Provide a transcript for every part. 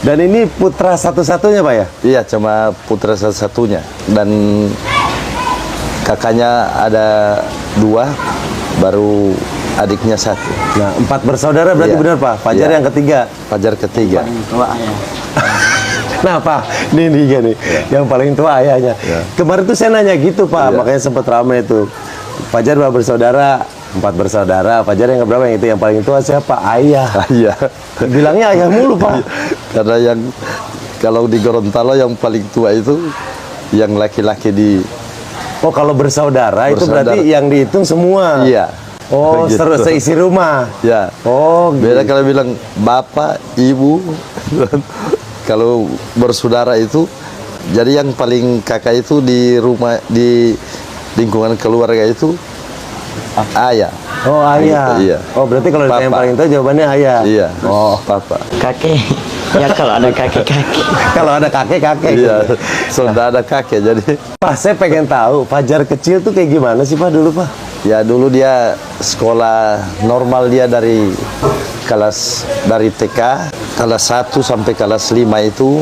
Dan ini putra satu-satunya Pak ya? Iya, cuma putra satu-satunya. Dan kakaknya ada 2, baru adiknya 1. Nah, 4 bersaudara berarti Iya. benar Pak? Fajar Iya. yang ketiga. Fajar ketiga. Tua ayah. Nah Pak, ini nih, yang paling tua ayahnya. Iya. Kemarin tuh saya nanya gitu Pak, Iya. makanya sempat ramai itu. Fajar 2 bersaudara, 4 bersaudara. Fajar yang keberapa yang itu? Yang paling tua siapa? Ayah. Iya. Bilangnya ayah mulu Pak. Karena yang kalau di Gorontalo yang paling tua itu yang laki-laki di. Oh kalau bersaudara, itu Bersaudara. berarti yang dihitung semua. Iya. Oh, Gitu. seisi rumah. Ya. Oh, Beda gitu. kalau bilang bapak, ibu. Kalau bersaudara itu, jadi yang paling kakak itu di rumah, di lingkungan keluarga itu ayah. Oh ayah. Gitu, iya. Oh berarti kalau Papa. yang paling tua jawabannya ayah. Iya. Oh. Papa. Kakek. Ya kalau ada kakek-kakek. Kalau ada kakek-kakek. Iya. gitu. Sudah ada kakek jadi. Pak, saya pengen tahu Fajar kecil tuh kayak gimana sih Pak dulu Pak? Ya dulu dia sekolah normal, dia dari TK kelas 1 sampai kelas 5 itu.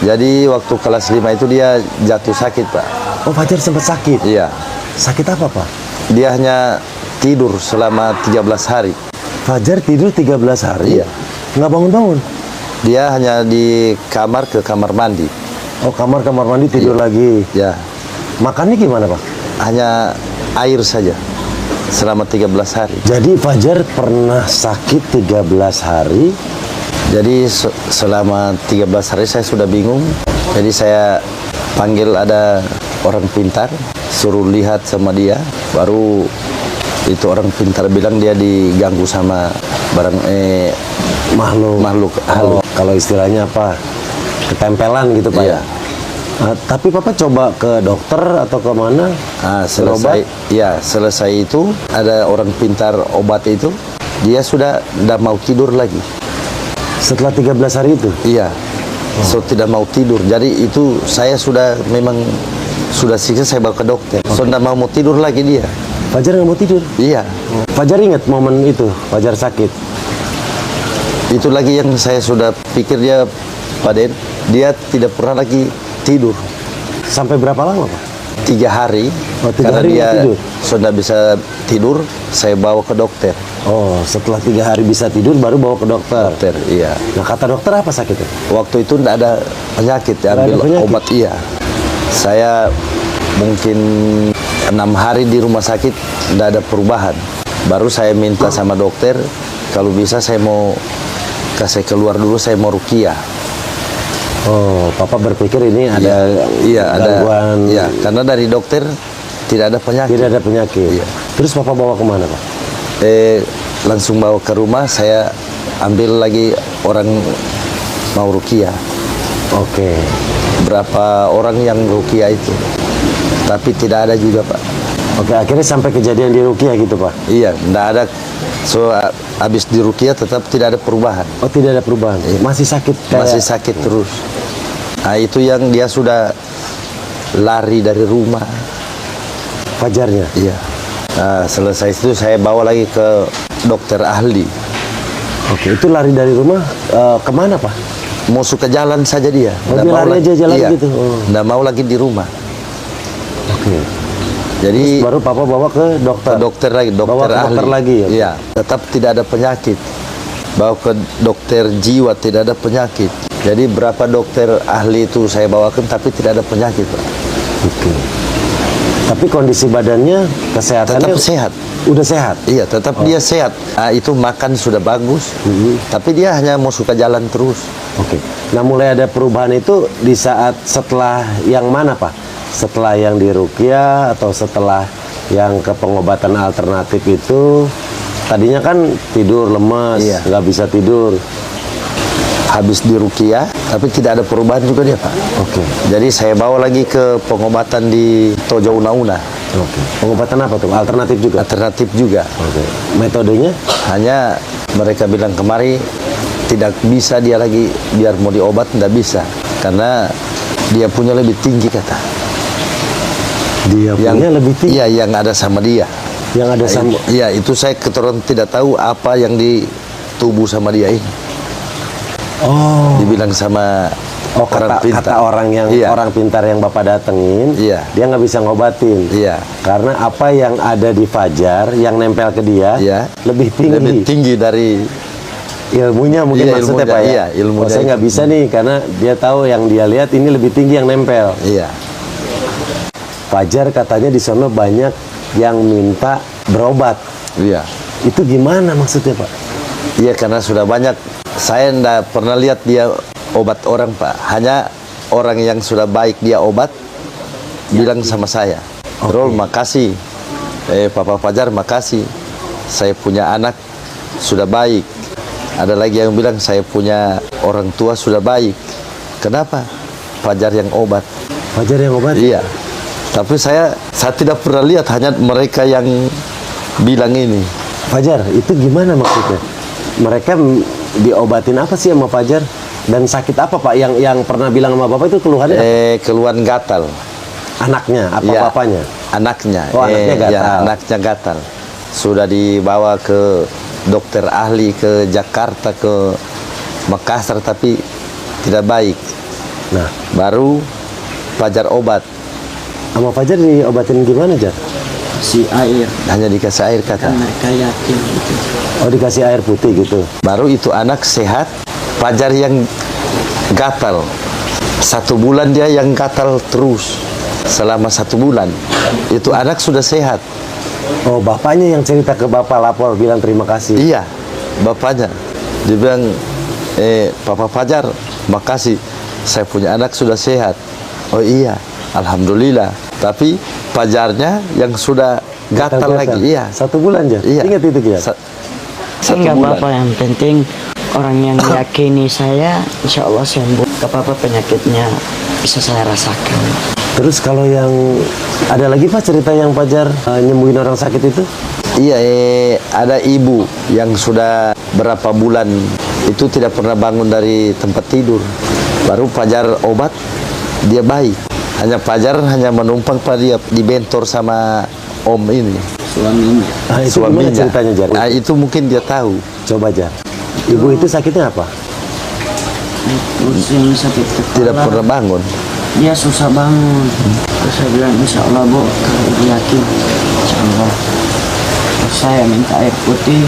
Jadi waktu kelas 5 itu dia jatuh sakit Pak. Oh Fajar sempat sakit. Iya. Sakit apa Pak? Dia hanya tidur selama 13 hari. Fajar tidur 13 hari. Iya. Nggak bangun-bangun. Dia hanya di ke kamar mandi. Oh kamar mandi tidur lagi. Ya, Makannya gimana Pak? hanya air saja selama 13 hari. Jadi Fajar pernah sakit 13 hari. Jadi selama 13 hari saya sudah bingung. Jadi saya panggil ada orang pintar, suruh lihat sama dia. Baru itu orang pintar bilang dia diganggu sama makhluk halus. Kalau istilahnya apa? Ketempelan gitu Pak Iya. ya. Tapi Papa coba ke dokter atau ke mana? Nah, selesai itu ada orang pintar obat itu, dia sudah tidak mau tidur lagi. Setelah 13 hari itu? Iya. So tidak mau tidur. Jadi itu saya sudah memang sudah siksa, saya bawa ke dokter. So tidak mau tidur lagi dia. Fajar nggak mau tidur? Iya. Fajar ingat momen itu, Fajar sakit. Itu lagi yang saya sudah pikir dia, Pak Den, dia tidak pernah lagi tidur. Sampai berapa lama Pak? 3 hari. Oh, 3 karena hari dia nggak tidur? sudah bisa tidur, saya bawa ke dokter. Oh, setelah 3 hari bisa tidur baru bawa ke dokter. Dokter, iya. Nah kata dokter apa sakitnya? Waktu itu tidak ada penyakit, Nggak ada ambil penyakit? obat, iya. Saya mungkin 6 hari di rumah sakit, tidak ada perubahan. Baru saya minta sama dokter, kalau bisa saya mau kasih keluar dulu, saya mau ruqyah. Oh, Papa berpikir ini ada gangguan. Iya, karena dari dokter tidak ada penyakit. Tidak ada penyakit. Iya. Terus Papa bawa kemana Pak? Langsung bawa ke rumah, saya ambil lagi orang mau ruqyah. Oke. Berapa orang yang ruqyah itu, tapi tidak ada juga Pak. Oke, akhirnya sampai kejadian di Ruqyah gitu Pak? Iya, tidak ada. So habis di ruqyah tetap tidak ada perubahan. Oh, tidak ada perubahan? Masih sakit? Masih sakit terus. Nah itu yang dia sudah lari dari rumah. Fajarnya? Iya. Nah, selesai itu saya bawa lagi ke dokter ahli. Oke, itu lari dari rumah kemana Pak? Mau suka jalan saja dia. Oh, Nggak dia mau lari lagi- aja jalan iya, gitu? Oh. nggak mau lagi di rumah. Oke. Jadi Baru Papa bawa ke dokter? ke dokter lagi, Bawa ke dokter ahli. dokter lagi ya? Iya, tetap tidak ada penyakit. Bawa ke dokter jiwa, tidak ada penyakit. Jadi berapa dokter ahli itu saya bawakan, tapi tidak ada penyakit Pak. Oke. Tapi kondisi badannya, kesehatannya Tetap sehat. udah sehat? Iya, tetap dia sehat. Nah, itu makan sudah bagus, tapi dia hanya mau suka jalan terus. Oke. Nah mulai ada perubahan itu di saat setelah yang mana Pak? Setelah yang di Ruqyah atau setelah yang ke pengobatan alternatif itu? Tadinya kan tidur lemas, Iya. nggak bisa tidur. Habis di ruqyah, tapi tidak ada perubahan juga dia Pak. Oke. Jadi saya bawa lagi ke pengobatan di Tojo Una-Una. Oke. Pengobatan apa tuh? Alternatif juga? Alternatif juga. Oke. Metodenya? Hanya mereka bilang kemari tidak bisa dia lagi, biar mau diobat tidak bisa. Karena dia punya lebih tinggi kata. Dia punya lebih tinggi? Iya, yang ada sama dia. Yang ada sama? Iya, itu saya keturunan tidak tahu apa yang di tubuh sama dia ini. Oh. Dibilang sama Oh, kata orang yang Iya. orang pintar yang Bapak datengin, Iya. dia nggak bisa ngobatin. Iya. Karena apa yang ada di Fajar yang nempel ke dia Iya. lebih tinggi. Lebih tinggi dari Ilmunya mungkin Iya, maksudnya ilmunya, Pak ya. iya, ilmunya saya nggak itu. bisa nih karena dia tahu yang dia lihat ini lebih tinggi yang nempel. iya. Fajar katanya di sana banyak yang minta berobat. Iya. Itu gimana maksudnya Pak? Iya, karena sudah banyak. Saya enggak pernah lihat dia obat orang, Pak. Hanya orang yang sudah baik dia obat bilang sama saya, Rol, makasih. Papa Fajar, makasih. Saya punya anak sudah baik. Ada lagi yang bilang saya punya orang tua sudah baik. Kenapa? Fajar yang obat. Fajar yang obat? Iya. Tapi saya tidak pernah lihat, hanya mereka yang bilang ini. Fajar, itu gimana maksudnya? Mereka diobatin apa sih sama Fajar? Dan sakit apa Pak? Yang pernah bilang sama Bapak itu keluhannya? Keluhan gatal. Anaknya, apa Iya, bapaknya? Anaknya. Oh, anaknya gatal. Ya, anaknya gatal. Sudah dibawa ke dokter ahli ke Jakarta, ke Makassar, tapi tidak baik. Nah, Baru Fajar obat. sama Fajar diobatin gimana, Jar? Si air Hanya dikasih air kata. kan mereka yakin gitu. Oh, dikasih air putih gitu. Baru itu anak sehat. Fajar yang gatal. 1 bulan dia yang gatal terus. Selama 1 bulan. Itu anak sudah sehat. Oh, bapaknya yang cerita ke Bapak lapor bilang terima kasih. Iya, bapaknya. Dia bilang, Papa Fajar, makasih. Saya punya anak sudah sehat. Oh iya, Alhamdulillah. Tapi Fajarnya yang sudah gatal lagi. Iya. 1 bulan, Jar? Iya. Ingat itu, Jar? Satu Enggak bulan. apa-apa, yang penting orang yang yakini saya insya Allah sembuh. Gak apa-apa penyakitnya bisa saya rasakan. Terus kalau yang ada lagi Pak cerita yang Fajar nyembuhin orang sakit itu? Iya, ada ibu yang sudah berapa bulan itu tidak pernah bangun dari tempat tidur. Baru Fajar obat, dia baik. Hanya Fajar hanya menumpang pada dia dibentor sama om ini. Suaminya Ah, itu gimana ceritanya, Jar? Nah, itu mungkin dia tahu. Coba, Jar. Ibu itu sakitnya apa? terus yang sakit Tidak kepala pernah bangun. dia susah bangun. Terus saya bilang insya Allah Bu, kalau ibu yakin insya Allah. Terus saya minta air putih,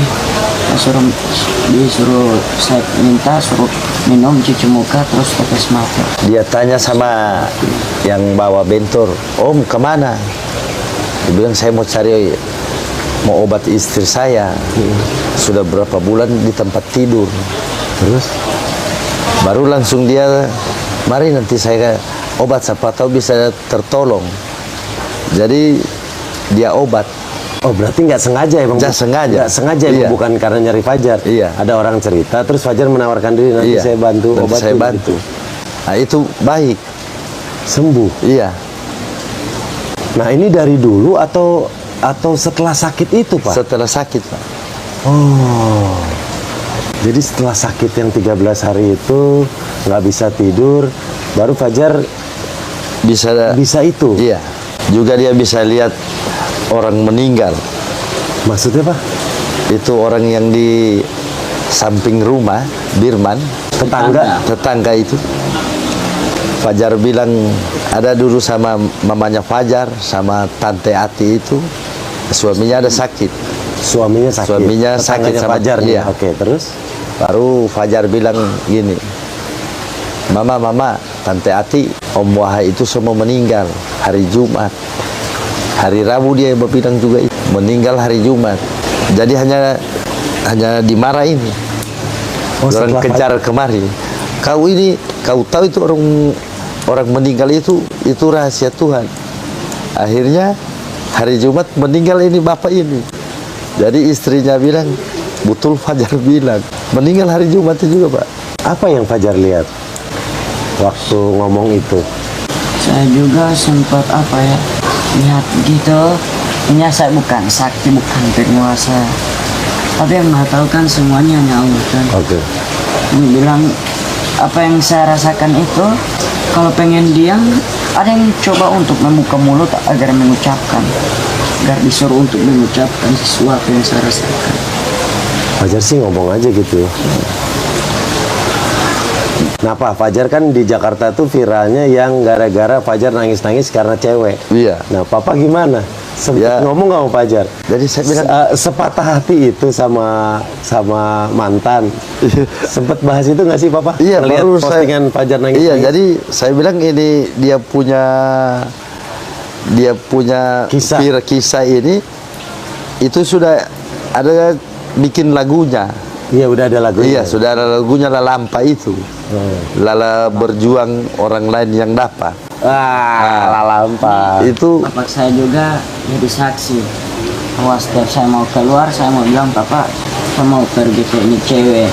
disuruh saya minta suruh minum cuci muka terus tetes mata. Dia tanya sama yang bawa bentor, Om kemana? Dia bilang saya mau obat istri saya. Sudah berapa bulan di tempat tidur. Terus? Baru langsung dia, mari nanti saya obat, siapa tahu bisa tertolong. Jadi dia obat. Oh, berarti nggak sengaja ya, Bang? Nggak sengaja. Nggak sengaja, Iya. bukan karena nyari Fajar. Iya. Ada orang cerita, terus Fajar menawarkan diri, nanti Iya, saya bantu nanti obat. saya bantu. Nah itu baik. Sembuh. Iya. Nah, ini dari dulu atau setelah sakit itu, Pak? Setelah sakit, Pak. Oh. Jadi setelah sakit yang 13 hari itu nggak bisa tidur, baru Fajar bisa itu. Iya. Juga dia bisa lihat orang meninggal. Maksudnya, Pak? Itu orang yang di samping rumah, Birman, tetangga itu. Fajar bilang ada dulu sama mamanya Fajar, sama tante Ati itu, suaminya ada sakit. Suaminya sakit. Suaminya sakit Tetangganya sama Fajar nih. iya. Oke, terus? Baru Fajar bilang gini, Mama, Tante Ati, Om Wahai itu semua meninggal hari Jumat. Hari Rabu dia bilang juga itu, meninggal hari Jumat. Jadi hanya dimarahin. Oh, Orang setelah kejar kemari. Kau tahu itu orang meninggal itu rahasia Tuhan. Akhirnya hari Jumat meninggal ini bapak ini. Jadi istrinya bilang, betul Fajar bilang, meninggal hari Jumat itu juga, Pak. Apa yang Fajar lihat waktu ngomong itu? Saya juga sempat lihat gitu. Ini saya bukan sakti, bukan penguasa. Tapi yang Maha tahu kan semuanya hanya Allah kan. Oke. Dia bilang apa yang saya rasakan itu kalau pengen diam ada yang coba untuk membuka mulut agar mengucapkan, agar disuruh untuk mengucapkan sesuatu yang saya rasakan. Fajar sih ngomong aja gitu. Nah Pak, Fajar kan di Jakarta tuh viralnya yang gara-gara Fajar nangis-nangis karena cewek. Iya. Nah Papa gimana? Sempet Ya. ngomong nggak sama Fajar? Jadi saya bilang, Sepatah hati itu sama mantan. Sempet bahas itu nggak sih Papa? iya, Ngeliat baru postingan Fajar nangis. Iya, jadi saya bilang ini dia punya Kisah. kisah ini itu sudah ada bikin lagunya. Iya udah ada lagu. Iya, sudah ada lagunya Lalampa itu. Lala berjuang orang lain yang dapat. Lalampa. Itu Bapak saya juga jadi saksi bahwa setiap saya mau keluar saya mau bilang Papa saya mau pergi ke ini cewek.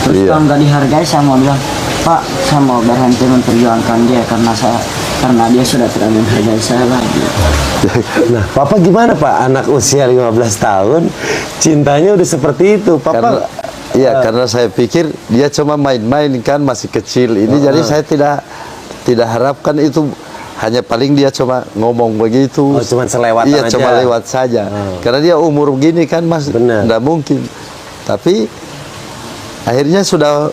Terus Iya. kalau nggak dihargai saya mau bilang Pak saya mau berhenti memperjuangkan dia karena dia sudah tidak menghargai saya lagi. Nah, Papa gimana Pak? Anak usia 15 tahun, cintanya udah seperti itu. karena Papa, karena saya pikir dia cuma main-main kan masih kecil ini, jadi saya tidak harapkan itu, hanya paling dia cuma ngomong begitu. Oh, cuma selewatan iya, aja. cuma lewat saja. Karena dia umur gini kan Mas, Benar. nggak mungkin. Tapi akhirnya sudah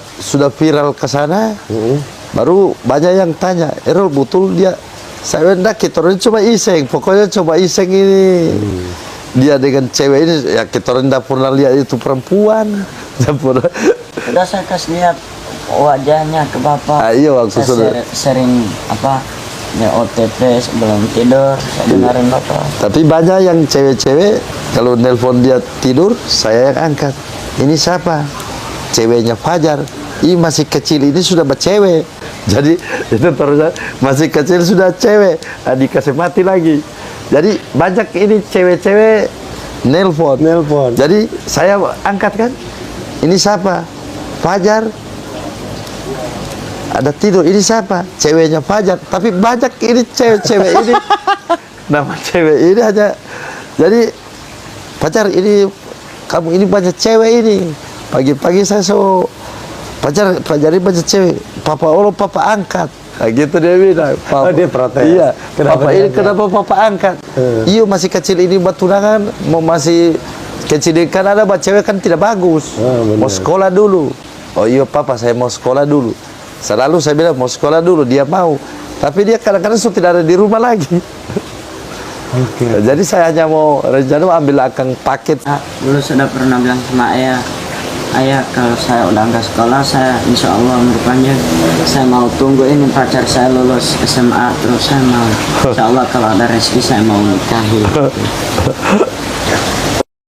viral ke sana. Baru banyak yang tanya, Errol betul dia, saya hendak kita orang cuma iseng, pokoknya coba iseng ini. Dia dengan cewek ini, ya kita orang tidak pernah lihat itu perempuan. Tidak pernah. Sudah saya kasih lihat wajahnya ke Bapak. Iya, waktu saya sudah. sering ya OTP sebelum tidur saya dengerin Bapak. Tapi banyak yang cewek-cewek, kalau nelpon dia tidur, saya yang angkat. Ini siapa? Ceweknya Fajar. Ini masih kecil, ini sudah bercewek. Jadi itu terus masih kecil sudah cewek, dikasih mati lagi. Jadi banyak ini cewek-cewek nelpon. Jadi saya angkat kan, ini siapa? Fajar. Ada tidur, ini siapa? Ceweknya Fajar. Tapi banyak ini cewek-cewek ini. Nama cewek ini aja. Jadi Fajar ini, kamu ini banyak cewek ini. Pagi-pagi saya Fajar ini banyak cewek. Papa Papa angkat. Nah, gitu dia bilang. Oh, dia protes. Iya. Kenapa Papa dia ini angkat? kenapa Papa angkat? Iya, masih kecil ini buat tunangan, mau masih kecil kan ada buat cewek kan tidak bagus. benar. Mau sekolah dulu. Oh iya Papa, saya mau sekolah dulu. Selalu saya bilang mau sekolah dulu, dia mau. Tapi dia kadang-kadang sudah tidak ada di rumah lagi. Oke. Jadi saya hanya mau rencana ambil akang paket. Dulu sudah pernah bilang sama ayah kalau saya udah nggak sekolah saya insya Allah umur panjang saya mau tunggu ini pacar saya lulus SMA terus saya mau insya Allah kalau ada rezeki saya mau nikahi.